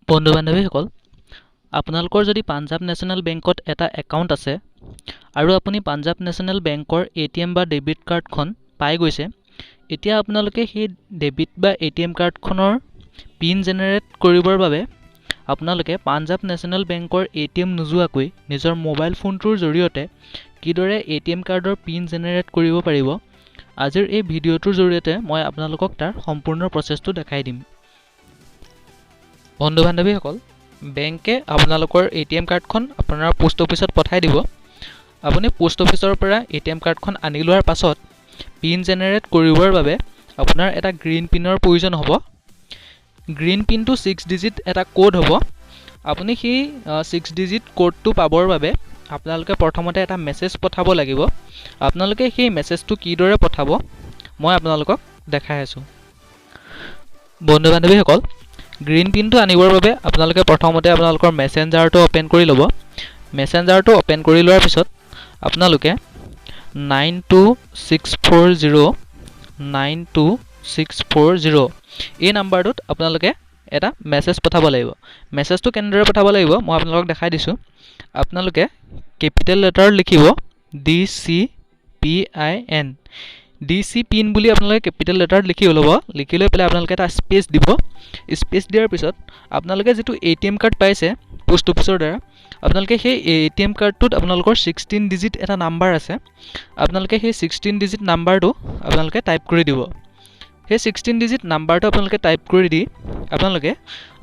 বন্ধু বান্ধৱীসকল, আপোনালোকৰ যদি পাঞ্জাৱ নেশ্যনেল বেংকত এটা একাউণ্ট আছে আৰু আপুনি পাঞ্জাৱ নেশ্যনেল বেংকৰ এটিএম বা ডেবিট কাৰ্ডখন পাই গৈছে, এতিয়া আপোনালোকে সেই ডেবিট বা এটিএম কাৰ্ডখনৰ পিন জেনেৰেট কৰিবৰ বাবে আপোনালোকে পাঞ্জাৱ নেশ্যনেল বেংকৰ এটিএম নোযোৱাকৈ নিজৰ মোবাইল ফোনটোৰ জৰিয়তে কিদৰে এটিএম কাৰ্ডৰ পিন জেনেৰেট কৰিব পাৰিব, আজিৰ এই ভিডিঅ'টোৰ জৰিয়তে মই আপোনালোকক তাৰ সম্পূৰ্ণ প্ৰচেছটো দেখাই দিম। বন্ধু বান্ধৱীসকল, বেংকে আপোনালোকৰ এটিএম কাৰ্ডখন আপোনাৰ পোষ্ট অফিচত পঠাই দিব। আপুনি পোষ্ট অফিচৰ পৰা এটিএম কাৰ্ডখন আনি লোৱাৰ পাছত পিন জেনেৰেট কৰিবৰ বাবে আপোনাৰ এটা গ্ৰীণ পিনৰ প্ৰয়োজন হ'ব। গ্ৰীণ পিনটো 6 ডিজিট এটা কোড হ'ব। আপুনি সেই 6 ডিজিট কোডটো পাবৰ বাবে আপোনালোকে প্ৰথমতে এটা মেছেজ পঠাব লাগিব। আপোনালোকে সেই মেছেজটো কিদৰে পঠাব মই আপোনালোকক দেখাই আছোঁ। বন্ধু বান্ধৱীসকল, গ্ৰীণ পিনটো আনিবৰ বাবে আপোনালোকে প্ৰথমতে আপোনালোকৰ মেছেঞ্জাৰটো অ'পেন কৰি ল'ব। মেছেঞ্জাৰটো অ'পেন কৰি লোৱাৰ পিছত আপোনালোকে 92640 এই নাম্বাৰটোত আপোনালোকে এটা মেছেজ পঠাব লাগিব। মেছেজটো কেনেদৰে পঠাব লাগিব মই আপোনালোকক দেখাই দিছোঁ। আপোনালোকে কেপিটেল লেটাৰত লিখিব DCPIN DC পিন বুলি আপোনালোকে কেপিটেল লেটাৰত লিখি ল'ব। লিখি লৈ পেলাই আপোনালোকে এটা স্পেচ দিব। স্পেচ দিয়াৰ পিছত আপোনালোকে যিটো এটিএম কাৰ্ড পাইছে পোষ্ট অফিচৰ দ্বাৰা, আপোনালোকে সেই এটিএম কাৰ্ডটোত আপোনালোকৰ 16 ডিজিট এটা নাম্বাৰ আছে। আপোনালোকে সেই 16 ডিজিট নাম্বাৰটো আপোনালোকে টাইপ কৰি দিব। সেই 16 ডিজিট নাম্বাৰটো আপোনালোকে টাইপ কৰি দি আপোনালোকে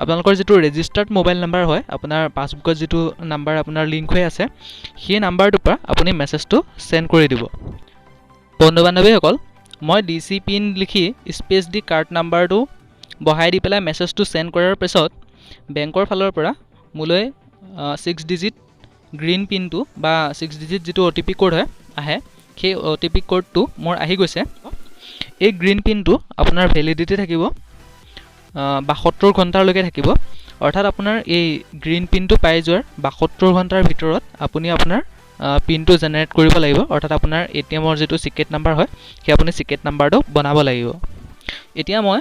আপোনালোকৰ যিটো ৰেজিষ্টাৰ্ড মোবাইল নাম্বাৰ হয়, আপোনাৰ পাছবুকত যিটো নাম্বাৰ আপোনাৰ লিংক হৈ আছে, সেই নাম্বাৰটোৰ পৰা আপুনি মেছেজটো চেণ্ড কৰি দিব। বন্ধু বান্ধৱীসকল, মই DC পিন লিখি স্পেচ দি কাৰ্ড নাম্বাৰটো বহাই দি পেলাই মেছেজটো চেণ্ড কৰাৰ পিছত বেংকৰ ফালৰ পৰা মোলৈ 6 ডিজিট গ্ৰীণ পিনটো বা 6 ডিজিট যিটো OTP কোড হয় আহে, সেই OTP কোডটো মোৰ আহি গৈছে। এই গ্ৰীণ পিনটো আপোনাৰ ভেলিডিটি থাকিব 72 ঘণ্টালৈকে থাকিব। অৰ্থাৎ আপোনাৰ এই গ্ৰীণ পিনটো পাই যোৱাৰ 72 ঘণ্টাৰ ভিতৰত আপুনি আপোনাৰ পিনটো জেনেৰেট কৰিব লাগিব। অৰ্থাৎ আপোনাৰ এটিএমৰ যিটো চিক্ৰেট নাম্বাৰ হয়, সেই আপুনি চিক্ৰেট নাম্বাৰটো বনাব লাগিব। এতিয়া মই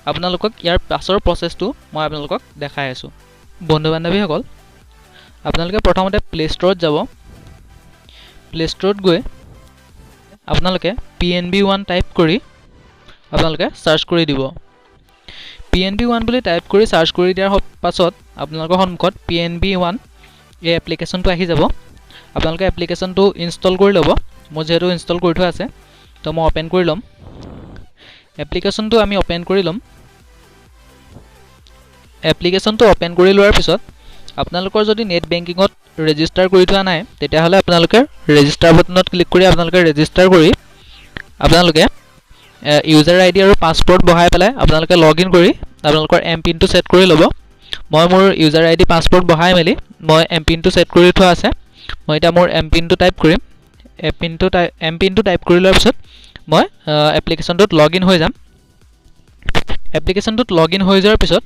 আপোনালোকক ইয়াৰ পাছৰ প্ৰচেছটো মই আপোনালোকক দেখাই আছোঁ। বন্ধু বান্ধৱীসকল, আপোনালোকে প্ৰথমতে প্লে ষ্ট'ৰত যাব। প্লে ষ্ট'ৰত গৈ আপোনালোকে PNB1 টাইপ কৰি আপোনালোকে চাৰ্চ কৰি দিব। PNB1 বুলি টাইপ কৰি চাৰ্চ কৰি দিয়াৰ পাছত আপোনালোকৰ সন্মুখত PNB1 এই এপ্লিকেশ্যনটো আহি যাব। আপোনালোকে এপ্লিকেশ্যনটো ইনষ্টল কৰি ল'ব। মোৰ যিহেতু ইনষ্টল কৰি থোৱা আছে, তো মই অ'পেন কৰি ল'ম। এপ্লিকেশ্যনটো আমি অ'পেন কৰি ল'ম। এপ্লিকেশ্যনটো অ'পেন কৰি লোৱাৰ পিছত আপোনালোকৰ যদি নেট বেংকিঙত ৰেজিষ্টাৰ কৰি থোৱা নাই, তেতিয়াহ'লে আপোনালোকে ৰেজিষ্টাৰ বাটনত ক্লিক কৰি আপোনালোকে ৰেজিষ্টাৰ কৰি আপোনালোকে ইউজাৰ ID আৰু পাছৱৰ্ড বহাই পেলাই আপোনালোকে লগ ইন কৰি আপোনালোকৰ এমপিনটো ছেট কৰি ল'ব। মই মোৰ ইউজাৰ ID পাছৱৰ্ড বহাই মেলি মই এমপিনটো ছেট কৰি থোৱা আছে। মই এতিয়া মোৰ এমপিনটো টাইপ কৰিম। এমপিনটো টাইপ কৰি লোৱাৰ পিছত মই এপ্লিকেশ্যনটোত লগ ইন হৈ যাম। এপ্লিকেশ্যনটোত লগ ইন হৈ যোৱাৰ পিছত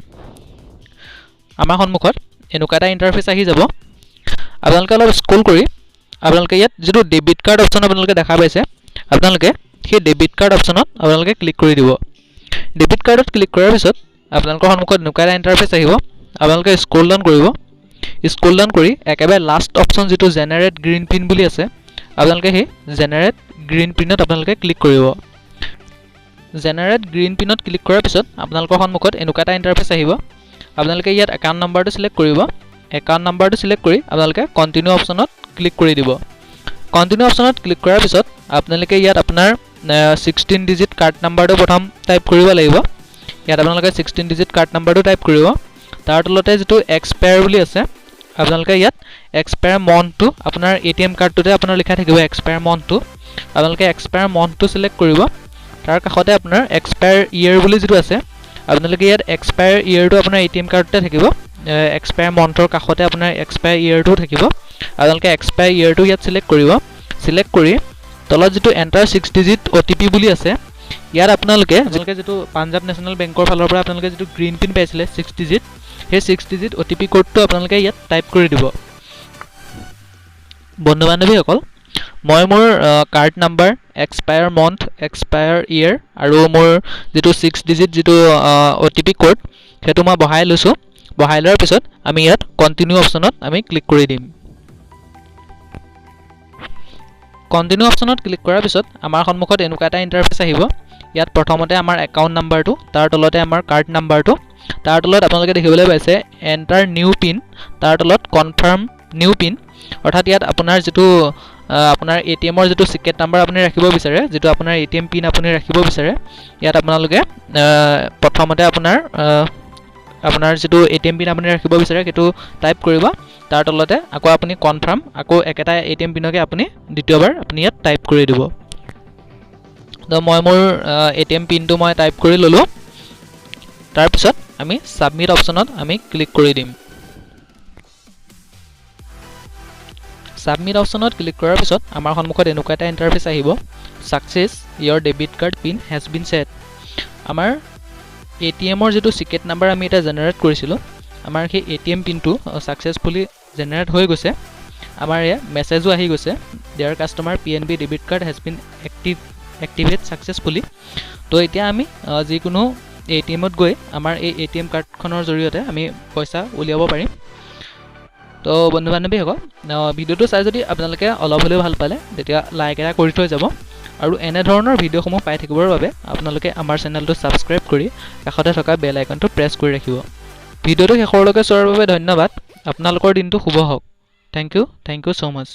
আমাৰ সন্মুখত এনেকুৱা এটা ইণ্টাৰফেচ আহি যাব। আপোনালোকে অলপ স্ক্ৰল কৰি আপোনালোকে ইয়াত যিটো ডেবিট কাৰ্ড অপশ্যন আপোনালোকে দেখা পাইছে, আপোনালোকে সেই ডেবিট কাৰ্ড অপশ্যনত আপোনালোকে ক্লিক কৰি দিব। ডেবিট কাৰ্ডত ক্লিক কৰাৰ পিছত আপোনালোকৰ সন্মুখত এনেকুৱা এটা ইণ্টাৰফেচ আহিব। আপোনালোকে স্ক্ৰল ডাউন কৰিব। স্ক্ৰল ডাউন কৰি একেবাৰে লাষ্ট অপশ্যন যিটো জেনেৰেট গ্ৰীণ পিন বুলি আছে, আপোনালোকে সেই জেনেৰেট গ্ৰীণ পিনত আপোনালোকে ক্লিক কৰিব। জেনেৰেট গ্ৰীণ পিনত ক্লিক কৰাৰ পিছত আপোনালোকৰ সন্মুখত এনেকুৱা এটা ইণ্টাৰফেচ আহিব। আপোনালোকে ইয়াত একাউণ্ট নাম্বাৰটো চিলেক্ট কৰিব। একাউণ্ট নাম্বাৰটো চিলেক্ট কৰি আপোনালোকে কণ্টিনিউ অপশ্যনত ক্লিক কৰি দিব। কণ্টিনিউ অপশ্যনত ক্লিক কৰাৰ পিছত আপোনালোকে ইয়াত আপোনাৰ 16 ডিজিট কাৰ্ড নাম্বাৰটো প্ৰথম টাইপ কৰিব লাগিব। ইয়াত আপোনালোকে 16 ডিজিট কাৰ্ড নাম্বাৰটো টাইপ কৰিব। তাৰ তলতে যিটো এক্সপায়াৰ বুলি আছে, আপোনালোকে ইয়াত এক্সপায়াৰ মন্থটো আপোনাৰ এটিএম কাৰ্ডটোতে আপোনাৰ লিখা থাকিব এক্সপায়াৰ মন্থটো। আপোনালোকে এক্সপায়াৰ মন্থটো চিলেক্ট কৰিব। তাৰ কাষতে আপোনাৰ এক্সপায়াৰ ইয়েৰ বুলি যিটো আছে, আপোনালোকে ইয়াত এক্সপায়াৰ ইয়েৰটো আপোনাৰ এটিএম কাৰ্ডতে থাকিব। এক্সপায়াৰ মন্থৰ কাষতে আপোনাৰ এক্সপায়াৰ ইয়েৰটো থাকিব। আপোনালোকে এক্সপায়াৰ ইয়েৰটো ইয়াত চিলেক্ট কৰিব। চিলেক্ট কৰি তলত যিটো এণ্টাৰ 6 ডিজিট OTP বুলি আছে, ইয়াত আপোনালোকে যিটো পাঞ্জাৱ নেশ্যনেল বেংকৰ ফালৰ পৰা আপোনালোকে যিটো গ্ৰীণ পিন পাইছিলে 6 ডিজিট, সেই 6 ডিজিট OTP কোডটো আপোনালোকে ইয়াত টাইপ কৰি দিব। বন্ধু বান্ধৱীসকল, মই মোৰ card number, expire month, expire year আৰু মোৰ যিটো 6 ডিজিট যিটো OTP কোড, সেইটো মই বহাই লৈছোঁ। বহাই লোৱাৰ পিছত আমি ইয়াত কণ্টিনিউ অপশ্যনত আমি ক্লিক কৰি দিম কণ্টিনিউ অপশ্যনত ক্লিক কৰাৰ পিছত আমাৰ সন্মুখত এনেকুৱা এটা ইণ্টাৰফেচ আহিব ইয়াত প্ৰথমতে আমাৰ একাউণ্ট নাম্বাৰটো তাৰ তলতে আমাৰ কাৰ্ড নাম্বাৰটো তাৰ তলত আপোনালোকে দেখিবলৈ পাইছে এণ্টাৰ নিউ পিন তাৰ তলত কনফাৰ্ম নিউ পিন অৰ্থাৎ ইয়াত আপোনাৰ যিটো আপোনাৰ এটিএমৰ যিটো সিক্ৰেট নাম্বাৰ আপুনি ৰাখিব বিচাৰে যিটো আপোনাৰ এটিএম পিন আপুনি ৰাখিব বিচাৰে ইয়াত আপোনালোকে প্ৰথমতে আপোনাৰ যিটো এটিএম পিন আপুনি ৰাখিব বিচাৰে সেইটো টাইপ কৰিব তাৰ তলতে আকৌ আপুনি কনফাৰ্ম আকৌ একেটা এটিএম পিনকে আপুনি দ্বিতীয়বাৰ আপুনি ইয়াত টাইপ কৰি দিব তো মই মোৰ এটিএম পিনটো মই টাইপ কৰি ললো তাৰ পিছত আমি সাবমিট অপশ্যনত আমি ক্লিক কৰি দিম সাবমিট অপশ্যনত ক্লিক কৰাৰ পিছত আমাৰ সন্মুখত এনেকুৱা এটা ইণ্টাৰফেচ আহিব success your debit card PIN has been set আমাৰ এটিএমৰ যেটো সিক্ৰেট নাম্বাৰ আমি এটা জেনাৰেট কৰিছিলো আমাৰ সেই এটিএম পিনটো সাকসেসফুলি জেনাৰেট হৈ গৈছে আমাৰ এ মেছেজও আহি গৈছে there customer PNB debit card has been activated successfully তো এতিয়া আমি যিকোনো এটিএমত গৈ আমাৰ এই এটিএম কাৰ্ডখনৰ জৰিয়তে আমি পইচা উলিয়াব পাৰিম তো বন্ধু বান্ধৱীসকল ভিডিওটো চাই যদি আপোনালোকে অলপ হ'লেও ভাল পালে তেতিয়া লাইক এটা কৰি থৈ যাব আৰু এনে ধৰণৰ ভিডিওসমূহ পাই থাকিবৰ বাবে আপোনালোকে আমাৰ চেনেলটো সাবস্ক্ৰাইব কৰি কাষতে থকা বেল আইকনটো প্ৰেছ কৰি ৰাখিব ভিডিওটো শেষলৈকে চোৱাৰ বাবে ধন্যবাদ আপোনালোকৰ দিনটো শুভ হওক থ্যাংক ইউ সো মাচ